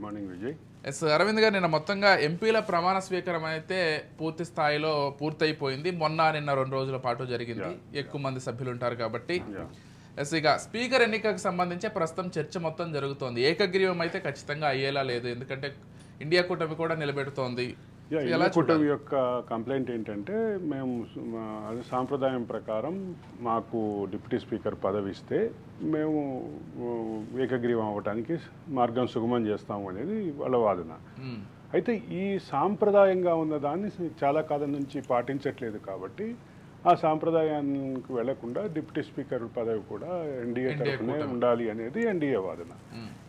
Morning Vijay. Arvind గారు, నిన్న మొత్తంగా ఎంపీల ప్రమాణ స్వీకారం అయితే పూర్తి స్థాయిలో పూర్తయిపోయింది. నిన్న 2 రోజుల పాటు జరిగింది. ఎక్కువ మంది సభ్యులు ఉంటారు కాబట్టి. ఇక స్పీకర్ ఎన్నికకు సంబంధించి ప్రస్తుతం చర్చ మొత్తం జరుగుతోంది. ఏకగ్రీవం అయితే ఖచ్చితంగా అయ్యేలా లేదు, ఎందుకంటే ఇండియా కూటమి కూడా నిలబెడుతోంది. ఇండియా కూటమి యొక్క కంప్లైంట్ ఏంటంటే, మేము అది సాంప్రదాయం ప్రకారం మాకు డిప్యూటీ స్పీకర్ పదవి ఇస్తే మేము ఏకగ్రీవం అవ్వడానికి మార్గం సుగమం చేస్తాము అనేది వాళ్ళ వాదన. అయితే ఈ సాంప్రదాయంగా ఉన్న దాన్ని చాలా కాలం నుంచి పాటించట్లేదు కాబట్టి ఆ సాంప్రదాయానికి వెళ్లకుండా డిప్యూటీ స్పీకర్ పదవి కూడా ఎన్డీఏ తరఫునే ఉండాలి అనేది ఎన్డీఏ వాదన.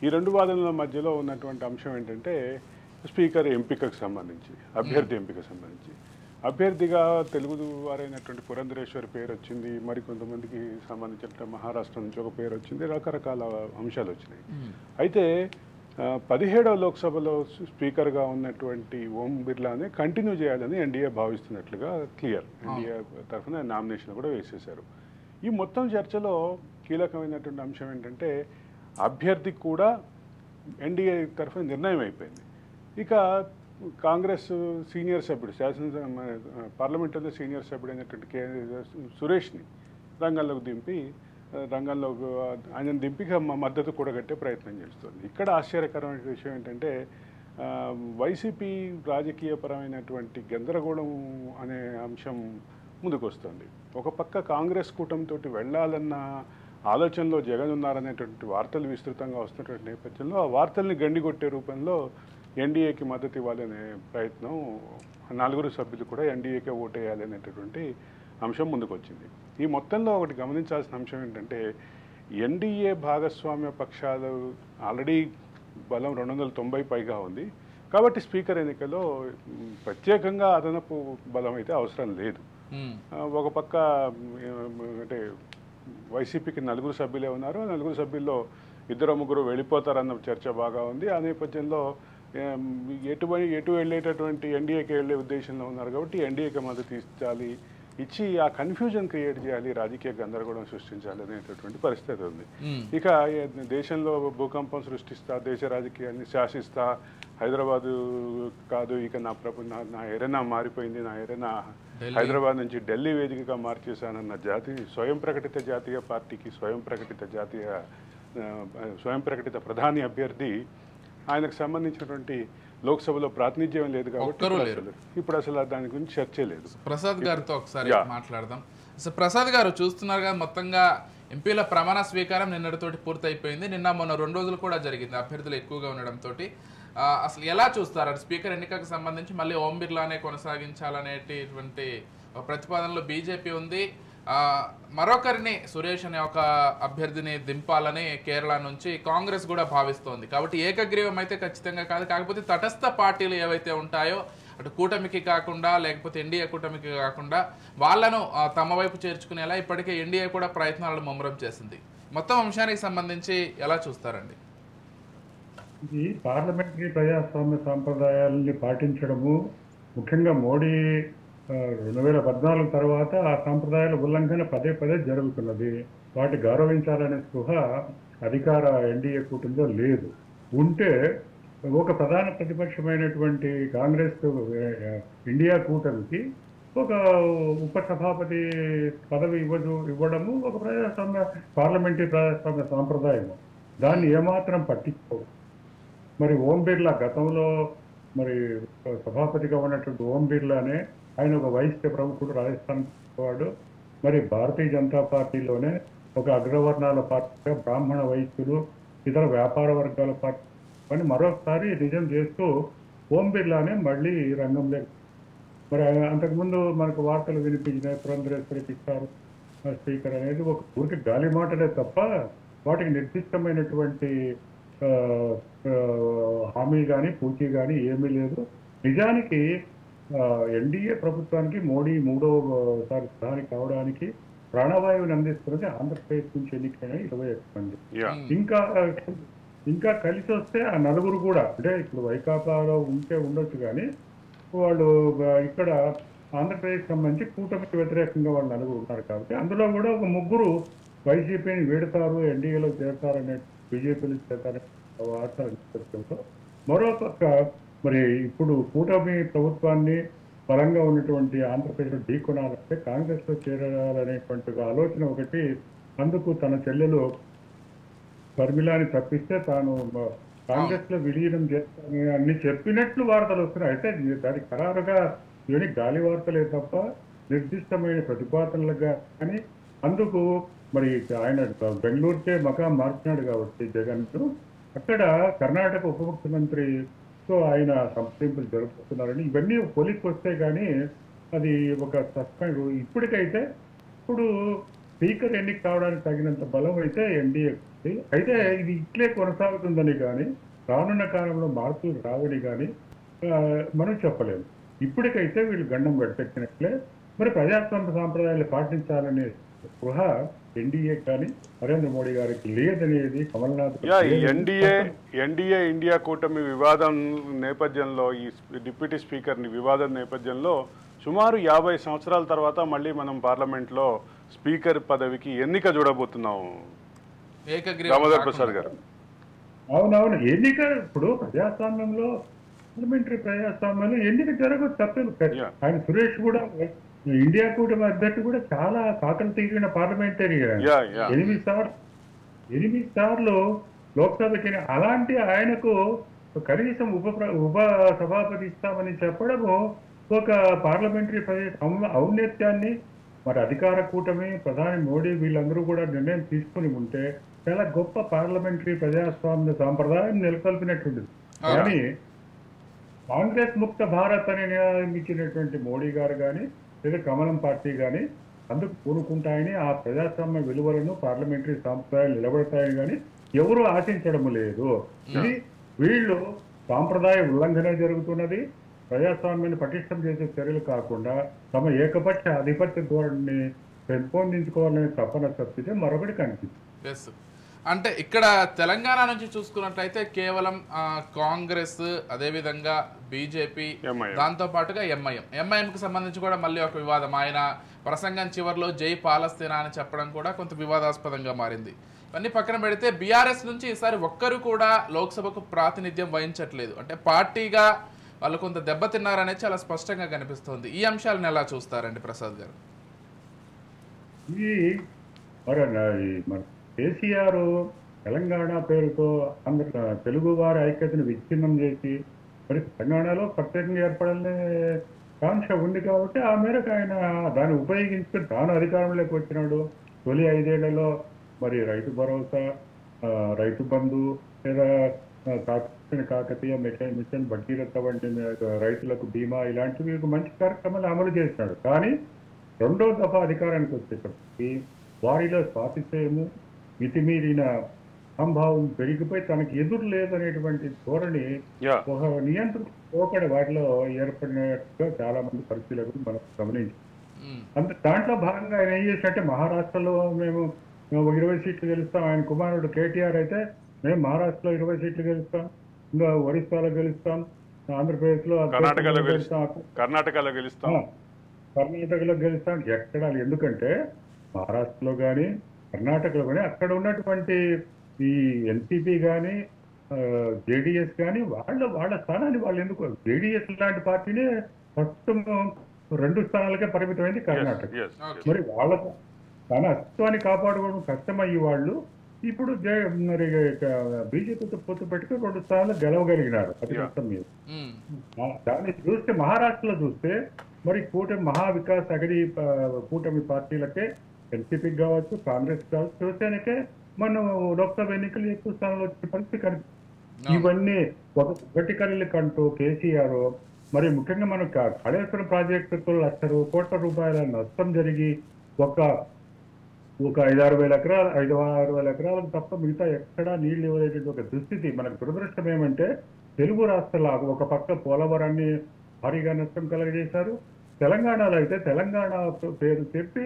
ఈ రెండు వాదనల మధ్యలో ఉన్నటువంటి అంశం ఏంటంటే, స్పీకర్ ఎంపికకు సంబంధించి, అభ్యర్థి ఎంపికకు సంబంధించి అభ్యర్థిగా తెలుగు వారైనటువంటి పురంధరేశ్వరి పేరు వచ్చింది, మరికొంతమందికి సంబంధించిన మహారాష్ట్ర నుంచి ఒక పేరు వచ్చింది, రకరకాల అంశాలు వచ్చినాయి. అయితే 17వ లోక్సభలో స్పీకర్గా ఉన్నటువంటి ఓం బిర్లానే కంటిన్యూ చేయాలని ఎన్డీఏ భావిస్తున్నట్లుగా క్లియర్. ఎన్డీఏ తరఫున నామినేషన్ కూడా వేసేశారు. ఈ మొత్తం చర్చలో కీలకమైనటువంటి అంశం ఏంటంటే, అభ్యర్థికి కూడా ఎన్డీఏ తరఫున నిర్ణయం అయిపోయింది. ఇక కాంగ్రెస్ సీనియర్ సభ్యుడు, పార్లమెంటరీలో సీనియర్ సభ్యుడైనటువంటి సురేష్ని ఆయన దింపి మద్దతు కూడగట్టే ప్రయత్నం చేస్తుంది. ఇక్కడ ఆశ్చర్యకరమైన విషయం ఏంటంటే, వైసీపీ రాజకీయపరమైనటువంటి గందరగోళం అనే అంశం ముందుకు వస్తుంది. ఒక పక్క కాంగ్రెస్ కూటమితో వెళ్ళాలన్న ఆలోచనలో జగన్ ఉన్నారనేటువంటి వార్తలు విస్తృతంగా వస్తున్నటువంటి నేపథ్యంలో ఆ వార్తల్ని గండిగొట్టే రూపంలో ఎన్డీఏకి మద్దతు ఇవ్వాలనే ప్రయత్నం, 4 సభ్యులు కూడా ఎన్డీఏకే ఓటేయాలి అనేటటువంటి అంశం ముందుకు వచ్చింది. ఈ మొత్తంలో ఒకటి గమనించాల్సిన అంశం ఏంటంటే, ఎన్డీఏ భాగస్వామ్య పక్షాలు ఆల్రెడీ బలం 290 పైగా ఉంది కాబట్టి స్పీకర్ ఎన్నికలో ప్రత్యేకంగా అదనపు బలం అయితే అవసరం లేదు. ఒక పక్క అంటే వైసీపీకి 4 సభ్యులే ఉన్నారు. 4 సభ్యుల్లో 2-3 వెళ్ళిపోతారన్న చర్చ బాగా ఉంది. ఆ నేపథ్యంలో ఎటు వెళ్ళేటటువంటి ఎన్డీఏకి వెళ్ళే ఉద్దేశంలో ఉన్నారు కాబట్టి ఎన్డీఏకి మద్దతు ఇచ్చి ఆ కన్ఫ్యూజన్ క్రియేట్ చేయాలి, రాజకీయ గందరగోళం సృష్టించాలి అనేటటువంటి పరిస్థితి ఉంది. ఇక దేశంలో భూకంపం సృష్టిస్తా, దేశ రాజకీయాన్ని శాసిస్తా, హైదరాబాదు కాదు ఇక నా ఎరెనా మారిపోయింది, నా ఎరెనా హైదరాబాద్ నుంచి ఢిల్లీ వేదికగా మార్చేశానన్న స్వయం ప్రకటిత జాతీయ పార్టీకి స్వయం ప్రకటిత ప్రధాని అభ్యర్థి, ఆయనకు సంబంధించినటువంటి లోక్సభలో ప్రాతినిధ్యం లేదు కాబట్టి ఇప్పుడు అసలు దాని గురించి చర్చే లేదు. ప్రసాద్ గారితో ఒకసారి మాట్లాడదాం. అసలు ప్రసాద్ గారు, చూస్తున్నారు కదా, మొత్తంగా ఎంపీల ప్రమాణ స్వీకారం నిన్నటితోటి పూర్తయిపోయింది. మొన్న 2 రోజులు కూడా జరిగింది, అభ్యర్థులు ఎక్కువగా ఉండడంతో. అసలు ఎలా చూస్తారు స్పీకర్ ఎన్నికకు సంబంధించి? మళ్ళీ ఓం బిర్లానే కొనసాగించాలనేటువంటి ప్రతిపాదనలో బీజేపీ ఉంది. మరొకరిని, సురేష్ అనే ఒక అభ్యర్థిని దింపాలని కేరళ నుంచి కాంగ్రెస్ కూడా భావిస్తోంది. కాబట్టి ఏకగ్రీవం అయితే ఖచ్చితంగా కాదు. కాకపోతే తటస్థ పార్టీలు ఏవైతే ఉంటాయో, అటు కూటమికి కాకుండా లేకపోతే ఎన్డీఏ కూటమికి కాకుండా వాళ్ళను తమ వైపు చేర్చుకునేలా ఇప్పటికే ఎన్డీఏ కూడా ప్రయత్నాలను ముమ్మరం చేసింది. మొత్తం అంశానికి సంబంధించి ఎలా చూస్తారండి? ఇది పార్లమెంటరీ ప్రజాస్వామ్య సాంప్రదాయాలని పాటించడము, ముఖ్యంగా మోడీ 2014 తర్వాత ఆ సాంప్రదాయాల ఉల్లంఘన పదే జరుగుతున్నది. వాటి గౌరవించాలనే స్పృహ అధికార ఎన్డీఏ కూటమిలో లేదు. ఉంటే ఒక ప్రధాన ప్రతిపక్షమైనటువంటి కాంగ్రెస్ ఇండియా కూటమికి ఒక ఉపసభాపతి పదవి ఇవ్వడము ఒక పార్లమెంటరీ ప్రజాస్వామ్య సాంప్రదాయము. దాన్ని ఏమాత్రం పట్టించుకోవు. మరి ఓం బిర్లా గతంలో సభాపతిగా ఉన్నటువంటి ఓం బిర్లానే, ఆయన ఒక వైశ్య ప్రముఖుడు, రాజస్థాన్ వాడు. మరి భారతీయ జనతా పార్టీలోనే ఒక అగ్రవర్ణాల పార్టీగా బ్రాహ్మణ వైశ్యులు, ఇతర వ్యాపార వర్గాల పార్టీ అని మరొకసారి నిజం చేస్తూ ఓం బిర్లానే మళ్ళీ రంగంలో. మరి అంతకుముందు మనకు వార్తలు వినిపించినాయి, పురంధరేశ్వరికి ఇస్తారు స్పీకర్ అనేది ఒక ఊరికి గాలి మాటలే తప్ప వాటికి నిర్దిష్టమైనటువంటి హామీ కానీ పూచీ కానీ ఏమీ లేదు. నిజానికి ఎన్డీఏ ప్రభుత్వానికి మోడీ 3వసారి ప్రధాని కావడానికి ప్రాణవాయువుని అందిస్తున్నది ఆంధ్రప్రదేశ్ నుంచి ఎన్నికైన 21 మంది. ఇంకా కలిసి వస్తే ఆ 4 కూడా, అంటే ఇప్పుడు వైకాపాలో ఉండొచ్చు కానీ వాళ్ళు ఇక్కడ ఆంధ్రప్రదేశ్ సంబంధించి కూటమికి వ్యతిరేకంగా వాళ్ళు 4 ఉన్నారు కాబట్టి అందులో కూడా ఒక 3 వైసీపీని వీడతారు, ఎన్డీఏలో చేరతారనే, బీజేపీలో చేరతారనే వార్తలు మరోపక్క మరి ఇప్పుడు కూటమి ప్రభుత్వాన్ని బలంగా ఉన్నటువంటి ఆంధ్రప్రదేశ్లో ఢీకొనాలంటే కాంగ్రెస్లో చేరాలనేటువంటి ఆలోచన ఒకటి. అందుకు తన చెల్లెలు షర్మిలాని తప్పిస్తే తాను కాంగ్రెస్ లో విలీనం చేస్తానని అన్ని చెప్పినట్లు వార్తలు వస్తున్నాయి. అయితే దానికి ఖరారుగా ఇవన్నీ గాలి వార్తలే తప్ప నిర్దిష్టమైన ప్రతిపాదనలు కానీ. అందుకు మరి ఆయన బెంగళూరుకే మకాం మార్చినాడు కాబట్టి జగన్ అక్కడ కర్ణాటక ఉప ముఖ్యమంత్రితో ఆయన సంప్రదింపులు జరుపుతున్నారని ఇవన్నీ పొలికి వస్తే కానీ అది ఒక సస్పెండ్. ఇప్పటికైతే ఇప్పుడు స్పీకర్ ఎన్నిక కావడానికి తగినంత బలం అయితే ఎన్డీఏ. అయితే ఇది ఇట్లే కొనసాగుతుందని కానీ రానున్న కాలంలో మార్పులు రావని కానీ మనం చెప్పలేము. ఇప్పటికైతే వీళ్ళు గండం గట్టెక్కినట్లే. మరి ప్రజాస్వామ్య సాంప్రదాయాలు పాటించాలనే స్పృహ ఎన్డీఏ కానీ నరేంద్ర మోడీ గారికి లేదనేది కమల్నాథ్. ఎన్డీఏ ఇండియా కూటమి వివాదం నేపథ్యంలో, ఈ డిప్యూటీ స్పీకర్ని వివాదం నేపథ్యంలో సుమారు 50 సంవత్సరాల తర్వాత మళ్ళీ మనం పార్లమెంట్లో స్పీకర్ పదవికి ఎన్నిక చూడబోతున్నాం దామోదర్ ప్రసాద్ గారు. అవునవును, ఎన్నిక ఇప్పుడు ప్రజాస్వామ్యంలో పార్లమెంటరీ ప్రజాస్వామ్యంలో ఎన్నిక జరగదు, తప్పదు. ఆయన సురేష్ కూడా ఇండియా కూటమి అభ్యర్థి కూడా చాలా కాకలు తీరిన పార్లమెంటరీయన్. 8 సార్లు లోక్సభకి. అలాంటి ఆయనకు కనీసం ఉప సభాపతి ఇస్తామని చెప్పడము ఒక పార్లమెంటరీ ఔన్నత్యాన్ని మరి అధికార కూటమి ప్రధాని మోడీ వీళ్ళందరూ కూడా నిర్ణయం తీసుకుని ఉంటే చాలా గొప్ప పార్లమెంటరీ ప్రజాస్వామ్య సాంప్రదాయం నెలకొల్పినట్టుండదు. కానీ కాంగ్రెస్ ముక్త భారత్ అని నియమించినటువంటి మోడీ గారు కానీ లేదా కమలం పార్టీ కానీ అందుకు పూనుకుంటాయని, ఆ ప్రజాస్వామ్య విలువలను పార్లమెంటరీ సాంప్రదాయాలు నిలబడతాయని కానీ ఎవరూ ఆశించడం లేదు. ఇది వీళ్ళు సాంప్రదాయ ఉల్లంఘన జరుగుతున్నది. ప్రజాస్వామ్యాన్ని పటిష్టం చేసే చర్యలు కాకుండా తమ ఏకపక్ష ఆధిపత్య ధోరణిని పెంపొందించుకోవాలనే తపన తప్పితే మరొకటి కనిపిస్తుంది. అంటే ఇక్కడ తెలంగాణ నుంచి చూసుకున్నట్లయితే కేవలం కాంగ్రెస్, అదేవిధంగా బీజేపీ, దాంతో పాటుగా ఎంఐఎంకి సంబంధించి కూడా మళ్ళీ ఒక వివాదం. ఆయన ప్రసంగం చివరిలో జై పాలస్తీనా అని చెప్పడం కూడా కొంత వివాదాస్పదంగా మారింది. ఇవన్నీ పక్కన పెడితే బీఆర్ఎస్ నుంచి ఈసారి ఒక్కరు కూడా లోక్సభకు ప్రాతినిధ్యం వహించట్లేదు. అంటే పార్టీగా వాళ్ళు కొంత దెబ్బతిన్నారనేది చాలా స్పష్టంగా కనిపిస్తుంది. ఈ అంశాలను ఎలా చూస్తారండి ప్రసాద్ గారు? కేసీఆర్ తెలంగాణ పేరుతో తెలుగు వారి ఐక్యతను విచ్ఛిన్నం చేసి మరి తెలంగాణలో ప్రత్యేకంగా ఏర్పడాలనే కాంక్ష ఉంది కాబట్టి ఆ మేరకు ఆయన దాన్ని ఉపయోగించుకుని తాను అధికారంలోకి వచ్చినాడు. తొలి 5 ఏళ్లలో మరి రైతు భరోసా, రైతు బంధు లేదా కాకతీయ మిషన్ భగీరథ వంటి రైతులకు బీమా ఇలాంటివి మంచి కార్యక్రమాలు అమలు చేసినాడు. కానీ 2వ దఫా అధికారానికి వచ్చేటప్పటికి వారిలో స్వాతిశయము, మితిమీరిన సంభావం పెరిగిపోయి తనకి ఎదురు లేదనేటువంటి ధోరణి ఒక నియంత్రణ పోకడ వాటిలో ఏర్పడినట్టుగా చాలా మంది పరిశీలకులు మనం గమనించాం. దాంట్లో భాగంగా ఆయన ఏం చేసినట్టే మహారాష్ట్రలో మేము 20 సీట్లు గెలుస్తాం. ఆయన కుమారుడు కేటీఆర్ అయితే మేము మహారాష్ట్రలో 20 సీట్లు గెలుస్తాం, ఇంకా ఒరిస్సాలో గెలుస్తాం, ఆంధ్రప్రదేశ్లో కర్ణాటకలో గెలుస్తాం. ఎక్కడ ఎందుకంటే మహారాష్ట్రలో కానీ కర్ణాటకలో కానీ అక్కడ ఉన్నటువంటి ఈ ఎన్సీపీ కానీ జేడీఎస్ కానీ వాళ్ళ స్థానాన్ని వాళ్ళు ఎందుకు, జేడీఎస్ లాంటి పార్టీనే ప్రస్తుతం 2 స్థానాలకే పరిమితమైంది కర్ణాటక. మరి వాళ్ళ తన అస్తిత్వాన్ని కాపాడుకోవడం కష్టమయ్యి వాళ్ళు ఇప్పుడు మరి బీజేపీతో పొత్తు పెట్టుకుని 2 స్థానాలు గెలవగలిగినారు అధికారం మీద. దాన్ని చూస్తే మహారాష్ట్రలో చూస్తే మరి కూటమి మహావికాస్ అగడి కూటమి పార్టీలకే, ఎన్సీపీకి కావచ్చు, కాంగ్రెస్ కావచ్చు, శివసేనకే మనం లోక్సభ ఎన్నికలు ఎక్కువ స్థానంలో వచ్చే పరిస్థితి కనిపిస్తుంది. ఇవన్నీ ఒకటి కళ్ళు కంటూ కేసీఆర్ మరి ముఖ్యంగా మనం కాళేశ్వరం ప్రాజెక్టుకు 1,00,000 కోట్ల రూపాయల నష్టం జరిగి ఒక 5-6 వేల ఎకరాలకు తప్ప మిగతా ఎక్కడా నీళ్లు ఇవ్వలేటువంటి ఒక దుస్థితి. మనకు దురదృష్టం ఏమంటే తెలుగు రాష్ట్రాలు ఒక పక్క పోలవరాన్ని భారీగా నష్టం కలగజేశారు. తెలంగాణలో అయితే తెలంగాణ పేరు చెప్పి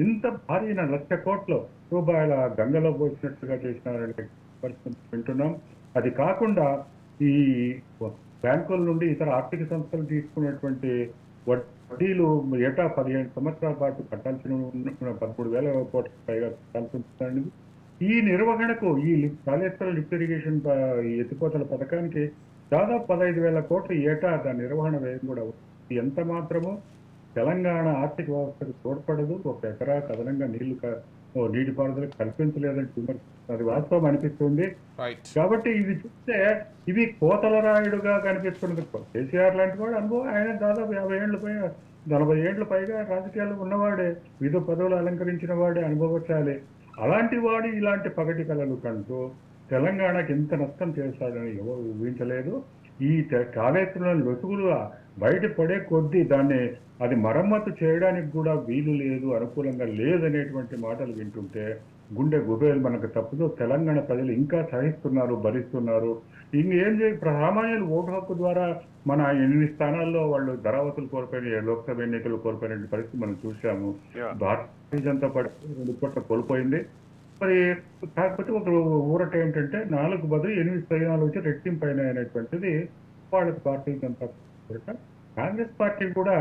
ఇంత భారీ 1,00,000 కోట్ల రూపాయల గంగలో పోసినట్టుగా చేసినారని పరిస్థితి వింటున్నాం. అది కాకుండా ఈ బ్యాంకుల నుండి ఇతర ఆర్థిక సంస్థలు తీసుకున్నటువంటి వడ్డీలు ఏటా 15 సంవత్సరాల పాటు కట్టాల్సిన 13,000 కోట్ల పైగా కట్టాల్సి ఉంటుంది. ఈ నిర్వహణకు ఈ కాళేశ్వరం లిఫ్ట్ ఇరిగేషన్ ఎత్తిపోతల పథకానికి దాదాపు 15,000 కోట్లు ఏటా దాని నిర్వహణ వ్యయం కూడా ఉంది. ఎంత మాత్రము తెలంగాణ ఆర్థిక వ్యవస్థకు తోడ్పడదు, ఒక ఎకరాకు అదనంగా నీటిపారుదల కల్పించలేదంటే అది వాస్తవం అనిపిస్తుంది. కాబట్టి ఇది చూస్తే ఇవి కోతల రాయుడుగా కనిపిస్తున్నది. కేసీఆర్ లాంటి వాడు అనుభవం, ఆయన దాదాపు 50 ఏళ్ళు పైగా 40 ఏళ్ళు పైగా రాజకీయాల్లో ఉన్నవాడే, వివిధ పదవులు అలంకరించిన వాడే, అనుభవశాలి. అలాంటి వాడు ఇలాంటి పగటి కళలు కంటూ తెలంగాణకి ఎంత నష్టం చేస్తాడని ఎవరు ఊహించలేదు. ఈ కాళేశ్వరంలో లొసుగులు బయటపడే కొద్దీ దాన్ని అది మరమ్మతు చేయడానికి కూడా వీలు లేదు, అనుకూలంగా లేదనేటువంటి మాటలు వింటుంటే గుండె గుబేలు మనకు తప్పుతో తెలంగాణ ప్రజలు ఇంకా సహిస్తున్నారు, భరిస్తున్నారు. ఇంకేం సామాన్యులు ఓటు హక్కు ద్వారా మన 8 స్థానాల్లో వాళ్ళు ధరావతులు కోల్పోయిన, లోక్సభ ఎన్నికలు కోల్పోయిన పరిస్థితి మనం చూసాము. భారతీయ జనతా పార్టీ 2 కోట్ల కోల్పోయింది. మరి కాకపోతే ఒక ఊరట ఏంటంటే 4 బదులు 8 స్థానాలు వచ్చి రెట్టింపు అయినాయి అనేటువంటిది వాళ్ళకి భారతీయ జనతా పార్టీ. కాంగ్రెస్ పార్టీ కూడా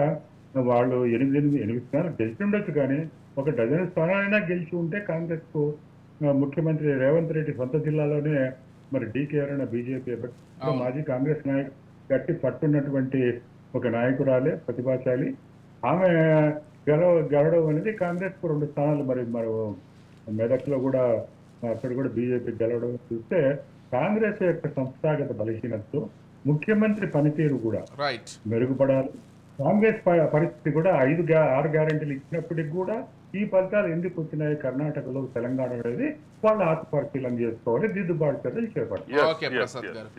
వాళ్ళు 8 స్థానాలు గెలిచి ఉండొచ్చు, కానీ ఒక డజన్ స్థానాలైనా గెలిచి ఉంటే కాంగ్రెస్ కు ముఖ్యమంత్రి రేవంత్ రెడ్డి సొంత జిల్లాలోనే మరి డీకేఆర్ బీజేపీ మాజీ కాంగ్రెస్ నాయకుడు గట్టి పట్టున్నటువంటి ఒక నాయకురాలే, ప్రతిభాశాలి. ఆమె గెలవడం అనేది కాంగ్రెస్ కు 2 స్థానాలు, మరి మెదక్లో కూడా అక్కడ కూడా బీజేపీ గెలవడం చూస్తే కాంగ్రెస్ యొక్క సంస్థాగత బలహీనతతో ముఖ్యమంత్రి పనితీరు కూడా మెరుగుపడాలి. కాంగ్రెస్ పరిస్థితి కూడా 6 గ్యారెంటీలు ఇచ్చినప్పటికి కూడా ఈ ఫలితాలు ఎందుకు వచ్చినాయి కర్ణాటకలో, తెలంగాణ అనేది వాళ్ళు ఆత్మపరిశీలన చేసుకోవాలి, దిద్దుబాటు చర్యలు చేపట్టాలి.